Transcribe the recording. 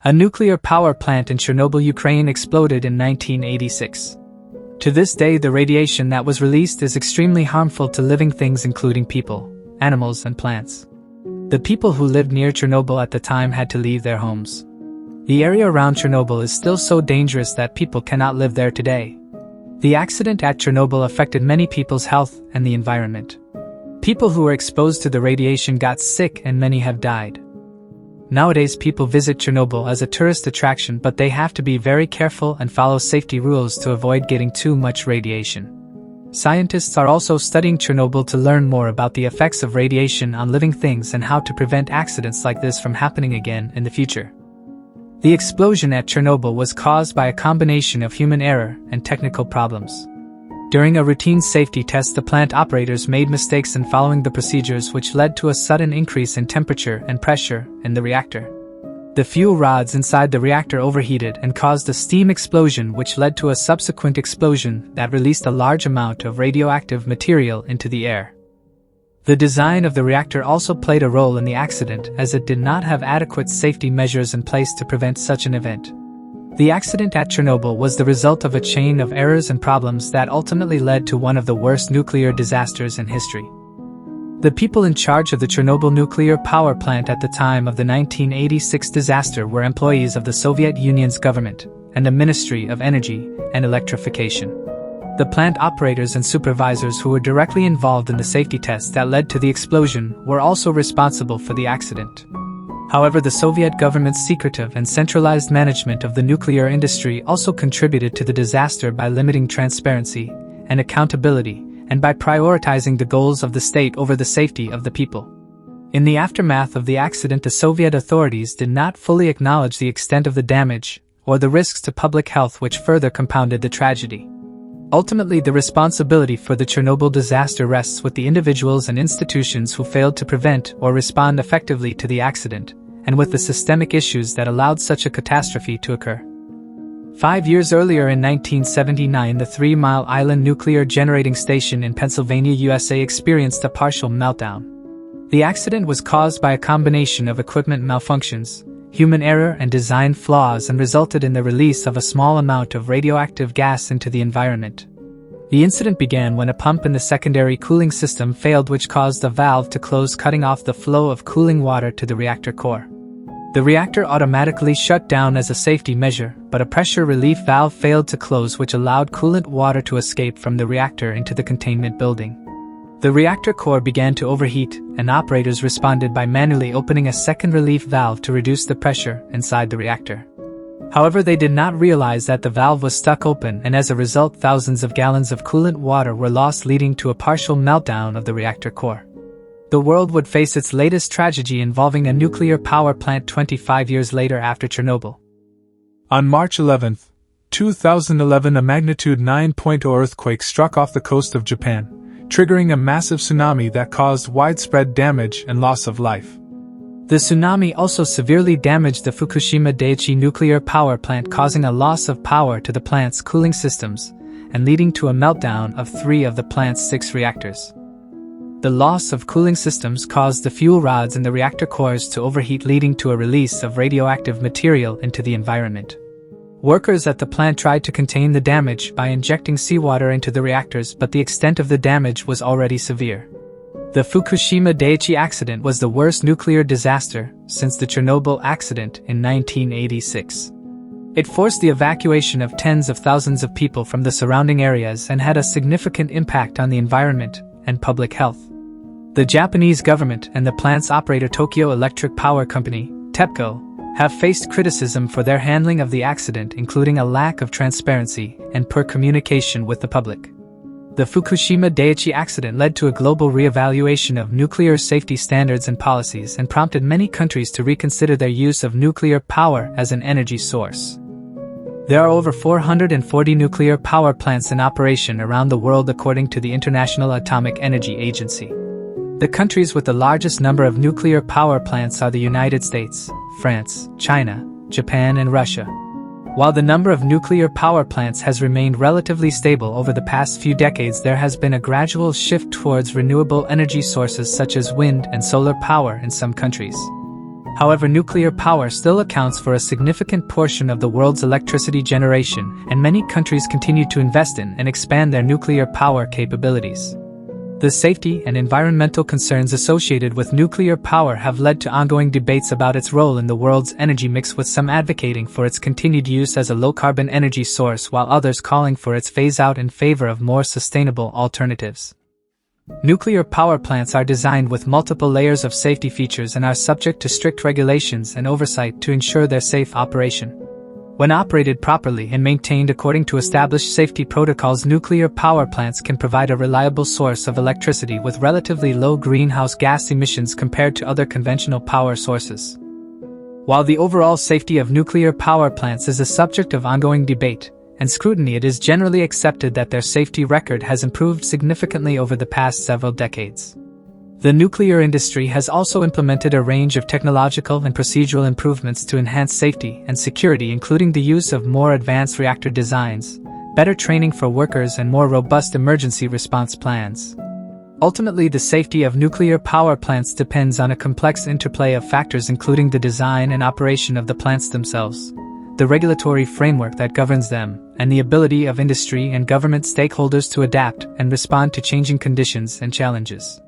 A nuclear power plant in Chernobyl, Ukraine exploded in 1986. To this day, the radiation that was released is extremely harmful to living things including people, animals, and plants. The people who lived near Chernobyl at the time had to leave their homes. The area around Chernobyl is still so dangerous that people cannot live there today. The accident at Chernobyl affected many people's health and the environment. People who were exposed to the radiation got sick and many have died. Nowadays, people visit Chernobyl as a tourist attraction, but they have to be very careful and follow safety rules to avoid getting too much radiation. Scientists are also studying Chernobyl to learn more about the effects of radiation on living things and how to prevent accidents like this from happening again in the future. The explosion at Chernobyl was caused by a combination of human error and technical problems. During a routine safety test, the plant operators made mistakes in following the procedures, which led to a sudden increase in temperature and pressure in the reactor. The fuel rods inside the reactor overheated and caused a steam explosion, which led to a subsequent explosion that released a large amount of radioactive material into the air. The design of the reactor also played a role in the accident, as it did not have adequate safety measures in place to prevent such an event. The accident at Chernobyl was the result of a chain of errors and problems that ultimately led to one of the worst nuclear disasters in history. The people in charge of the Chernobyl nuclear power plant at the time of the 1986 disaster were employees of the Soviet Union's government and the Ministry of Energy and Electrification. The plant operators and supervisors who were directly involved in the safety tests that led to the explosion were also responsible for the accident. However, the Soviet government's secretive and centralized management of the nuclear industry also contributed to the disaster by limiting transparency and accountability, and by prioritizing the goals of the state over the safety of the people. In the aftermath of the accident, the Soviet authorities did not fully acknowledge the extent of the damage or the risks to public health, which further compounded the tragedy. Ultimately, the responsibility for the Chernobyl disaster rests with the individuals and institutions who failed to prevent or respond effectively to the accident, and with the systemic issues that allowed such a catastrophe to occur. 5 years earlier, in 1979, the 3 Mile Island nuclear generating station in Pennsylvania, USA experienced a partial meltdown. The accident was caused by a combination of equipment malfunctions, human error, and design flaws, and resulted in the release of a small amount of radioactive gas into the environment. The incident began when a pump in the secondary cooling system failed, which caused a valve to close, cutting off the flow of cooling water to the reactor core. The reactor automatically shut down as a safety measure, but a pressure relief valve failed to close, which allowed coolant water to escape from the reactor into the containment building. The reactor core began to overheat, and operators responded by manually opening a second relief valve to reduce the pressure inside the reactor. However, they did not realize that the valve was stuck open, and as a result, thousands of gallons of coolant water were lost, leading to a partial meltdown of the reactor core. The world would face its latest tragedy involving a nuclear power plant 25 years later after Chernobyl. On March 11, 2011, a magnitude 9.0 earthquake struck off the coast of Japan, triggering a massive tsunami that caused widespread damage and loss of life. The tsunami also severely damaged the Fukushima Daiichi nuclear power plant, causing a loss of power to the plant's cooling systems and leading to a meltdown of 3 of the plant's 6 reactors. The loss of cooling systems caused the fuel rods in the reactor cores to overheat, leading to a release of radioactive material into the environment. Workers at the plant tried to contain the damage by injecting seawater into the reactors, but the extent of the damage was already severe. The Fukushima Daiichi accident was the worst nuclear disaster since the Chernobyl accident in 1986. It forced the evacuation of tens of thousands of people from the surrounding areas and had a significant impact on the environment and public health. The Japanese government and the plant's operator, Tokyo Electric Power Company, TEPCO, have faced criticism for their handling of the accident, including a lack of transparency and poor communication with the public. The Fukushima Daiichi accident led to a global re-evaluation of nuclear safety standards and policies, and prompted many countries to reconsider their use of nuclear power as an energy source. There are over 440 nuclear power plants in operation around the world, according to the International Atomic Energy Agency. The countries with the largest number of nuclear power plants are the United States, France, China, Japan, and Russia. While the number of nuclear power plants has remained relatively stable over the past few decades, there has been a gradual shift towards renewable energy sources such as wind and solar power in some countries. However, nuclear power still accounts for a significant portion of the world's electricity generation, and many countries continue to invest in and expand their nuclear power capabilities. The safety and environmental concerns associated with nuclear power have led to ongoing debates about its role in the world's energy mix, with some advocating for its continued use as a low-carbon energy source while others calling for its phase-out in favor of more sustainable alternatives. Nuclear power plants are designed with multiple layers of safety features and are subject to strict regulations and oversight to ensure their safe operation. When operated properly and maintained according to established safety protocols, nuclear power plants can provide a reliable source of electricity with relatively low greenhouse gas emissions compared to other conventional power sources. While the overall safety of nuclear power plants is a subject of ongoing debate and scrutiny, it is generally accepted that their safety record has improved significantly over the past several decades. The nuclear industry has also implemented a range of technological and procedural improvements to enhance safety and security, including the use of more advanced reactor designs, better training for workers, and more robust emergency response plans. Ultimately, the safety of nuclear power plants depends on a complex interplay of factors, including the design and operation of the plants themselves, the regulatory framework that governs them, and the ability of industry and government stakeholders to adapt and respond to changing conditions and challenges.